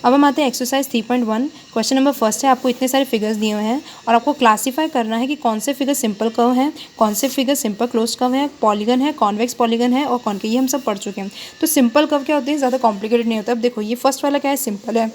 अब हम आते हैं एक्सरसाइज 3.1। क्वेश्चन नंबर फर्स्ट है, आपको इतने सारे फिगर्स दिए हुए हैं और आपको क्लासीफाई करना है कि कौन से फिगर सिंपल कर्व हैं, कौन से फिगर सिंपल क्लोज कर्व है, पॉलीगन है, कॉन्वेक्स पॉलीगन है और कॉनकेव, ये हम सब पढ़ चुके हैं। तो सिंपल कर्व क्या होते हैं, ज़्यादा कॉम्प्लिकेटेड नहीं होता। अब देखो ये फर्स्ट वाला क्या है, सिंपल है,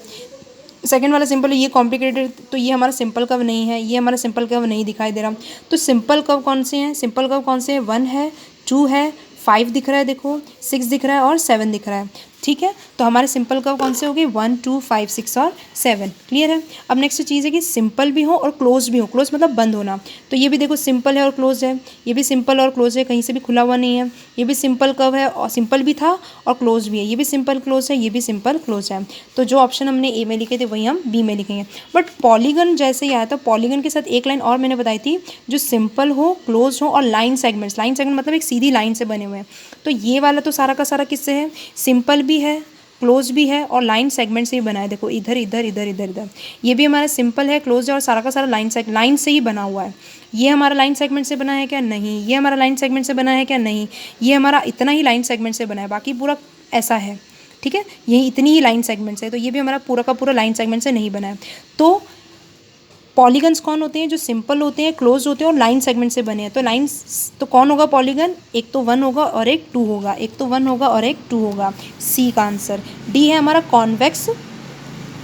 सेकंड वाला सिंपल है, ये कॉम्प्लिकेटेड, तो ये हमारा सिंपल कर्व नहीं है, ये हमारा सिंपल कर्व नहीं दिखाई दे रहा। तो सिंपल कर्व कौन से हैं, सिंपल कर्व कौन से हैं, 1 है, 2 है, 5 दिख रहा है, देखो 6 दिख रहा है और 7 दिख रहा है। ठीक है, तो हमारे सिंपल कर्व कौन से हो गए, 1, 2, 5, 6 और 7। क्लियर है। अब नेक्स्ट चीज़ है कि सिंपल भी हो और क्लोज भी हो, क्लोज मतलब बंद होना। तो ये भी देखो सिंपल है और क्लोज है, ये भी सिंपल और क्लोज है, कहीं से भी खुला हुआ नहीं है। ये भी सिंपल कर्व है और सिंपल भी था और क्लोज भी है, ये भी सिंपल क्लोज है, ये भी सिंपल क्लोज है। तो जो ऑप्शन हमने ए में लिखे थे वही हम बी में लिखेंगे। बट पॉलीगन जैसे ही आया था, पॉलीगन के साथ एक लाइन और मैंने बताई थी, जो सिंपल हो, क्लोज हो और लाइन सेगमेंट्स, लाइन सेगमेंट मतलब एक सीधी लाइन से बने हुए हैं। तो ये वाला तो सारा का सारा किससे है, सिंपल भी है, क्लोज भी है और लाइन सेगमेंट से ही बना है। देखो इधर इधर इधर इधर इधर, ये भी हमारा सिंपल है, क्लोज है और सारा का सारा लाइन से ही बना हुआ है। ये हमारा लाइन सेगमेंट से बना है क्या, नहीं। ये हमारा लाइन सेगमेंट से बना है क्या, नहीं। ये हमारा इतना ही लाइन सेगमेंट से बना है, बाकी पूरा ऐसा है। ठीक है, यही इतनी ही लाइन सेगमेंट से, तो ये भी हमारा पूरा का पूरा लाइन सेगमेंट से नहीं बना है। तो पॉलीगन्स कौन होते हैं, जो सिंपल होते हैं, क्लोज होते हैं और लाइन सेगमेंट से बने हैं। तो लाइन्स तो कौन होगा पॉलीगन, एक तो 1 होगा और एक 2 होगा, एक तो 1 होगा और एक 2 होगा। सी का आंसर डी है हमारा कॉन्वेक्स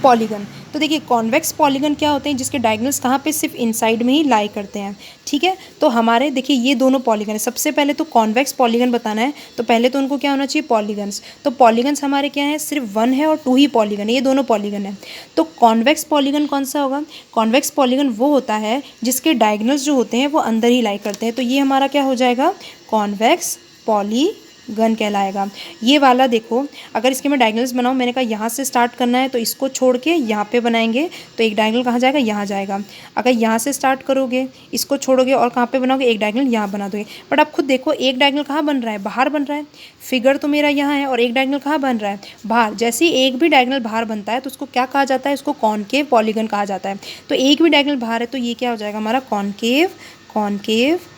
पॉलीगन। तो देखिए कॉन्वेक्स पॉलीगन क्या होते हैं, जिसके डायगोनल्स कहाँ पे, सिर्फ इनसाइड में ही लाई करते हैं। ठीक है, तो हमारे देखिए ये दोनों पॉलीगन है। सबसे पहले तो कॉन्वेक्स पॉलीगन बताना है, तो पहले तो उनको क्या होना चाहिए, पॉलीगन्स। तो पॉलीगन्स हमारे क्या है, सिर्फ 1 है और 2 ही पॉलीगन है, ये दोनों पॉलीगन है। तो कॉन्वेक्स पॉलीगन कौन सा होगा, कॉन्वेक्स पॉलीगन वो होता है जिसके डायगोनल्स जो होते हैं वो अंदर ही लाई करते हैं। तो ये हमारा क्या हो जाएगा, कॉन्वेक्स पॉलीगन कहलाएगा। ये वाला देखो, अगर इसके मैं डायगोनल्स बनाऊँ, मैंने कहा यहाँ से स्टार्ट करना है तो इसको छोड़ के यहाँ पे बनाएंगे, तो एक डायगोनल कहाँ जाएगा, यहाँ जाएगा। अगर यहाँ से स्टार्ट करोगे, इसको छोड़ोगे और कहाँ पे बनाओगे, एक डायगोनल यहाँ बना दोगे। बट आप खुद देखो, एक डायगोनल कहाँ बन रहा है, बाहर बन रहा है। फिगर तो मेरा यहाँ है और एक डायगोनल कहाँ बन रहा है, बाहर। जैसे ही एक भी डायगोनल बाहर बनता है तो उसको क्या कहा जाता है, उसको कॉनकेव पॉलीगन कहा जाता है। तो एक भी डायगोनल बाहर है तो ये क्या हो जाएगा हमारा, कॉनकेव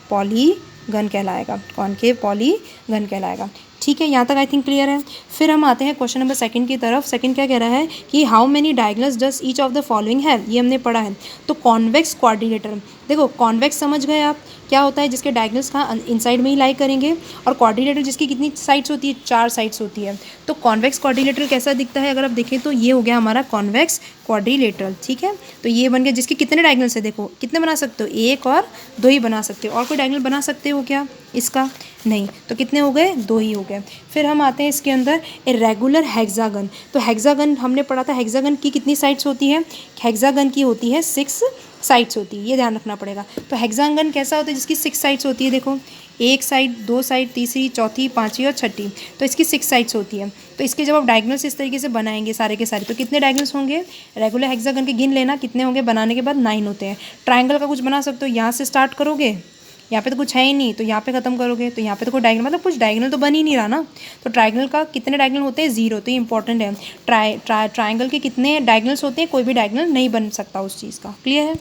पॉलीगन कहलाएगा, कॉनकेव पॉलीगन कहलाएगा। ठीक है, यहाँ तक आई थिंक क्लियर है। फिर हम आते हैं क्वेश्चन नंबर सेकंड की तरफ। सेकंड क्या कह रहा है कि how many diagonals does each of the following है, ये हमने पढ़ा है। तो कॉन्वेक्स क्वाड्रिलेटरल, देखो कॉन्वेक्स समझ गए आप, क्या होता है, जिसके डायगोनल्स कहाँ, इनसाइड में ही लाई करेंगे। और क्वाड्रिलेटरल जिसकी कितनी साइड्स होती है, 4 साइड्स होती है। तो कॉन्वेक्स क्वाड्रिलेटरल कैसा दिखता है, अगर आप देखें तो ये हो गया हमारा कॉन्वेक्स क्वाड्रिलेटरल। ठीक है, तो ये बन गया, जिसके कितने डायगोनल्स है, देखो कितने बना सकते हो, 1 और 2 ही बना सकते हो। और कोई डायगोनल बना सकते हो क्या इसका, नहीं। तो कितने हो गए, 2 ही हो गए। फिर हम आते हैं इसके अंदर इरेगुलर हेक्सागन। तो हेक्सागन हमने पढ़ा था, हेक्सागन की कितनी साइड्स होती है, हेक्सागन की होती है 6 साइड्स होती है, ये ध्यान रखना पड़ेगा। तो हेक्सागन कैसा होता है, जिसकी 6 साइड्स होती है, देखो 1 साइड, 2 साइड, तीसरी, चौथी, पांचवी और छठी, तो इसकी 6 साइड्स होती है। तो इसके जब आप डायगोनल्स इस तरीके से बनाएंगे सारे के सारे, तो कितने डायगोनल्स होंगे, रेगुलर हेक्सागन के गिन लेना कितने होंगे, बनाने के बाद 9 होते हैं। ट्रायंगल का कुछ बना सकते हो, यहाँ से स्टार्ट करोगे, यहाँ पे तो कुछ है ही नहीं, तो यहाँ पे खत्म करोगे, तो यहाँ पे तो कोई डायगोनल, मतलब कुछ डायगोनल तो बन ही नहीं रहा ना। तो ट्रायंगल का कितने डायगोनल होते हैं, 0, तो ये इंपॉर्टेंट है। ट्रायंगल के कितने डायगोनल्स होते हैं, कोई भी डायगोनल नहीं बन सकता उस चीज़ का। क्लियर है।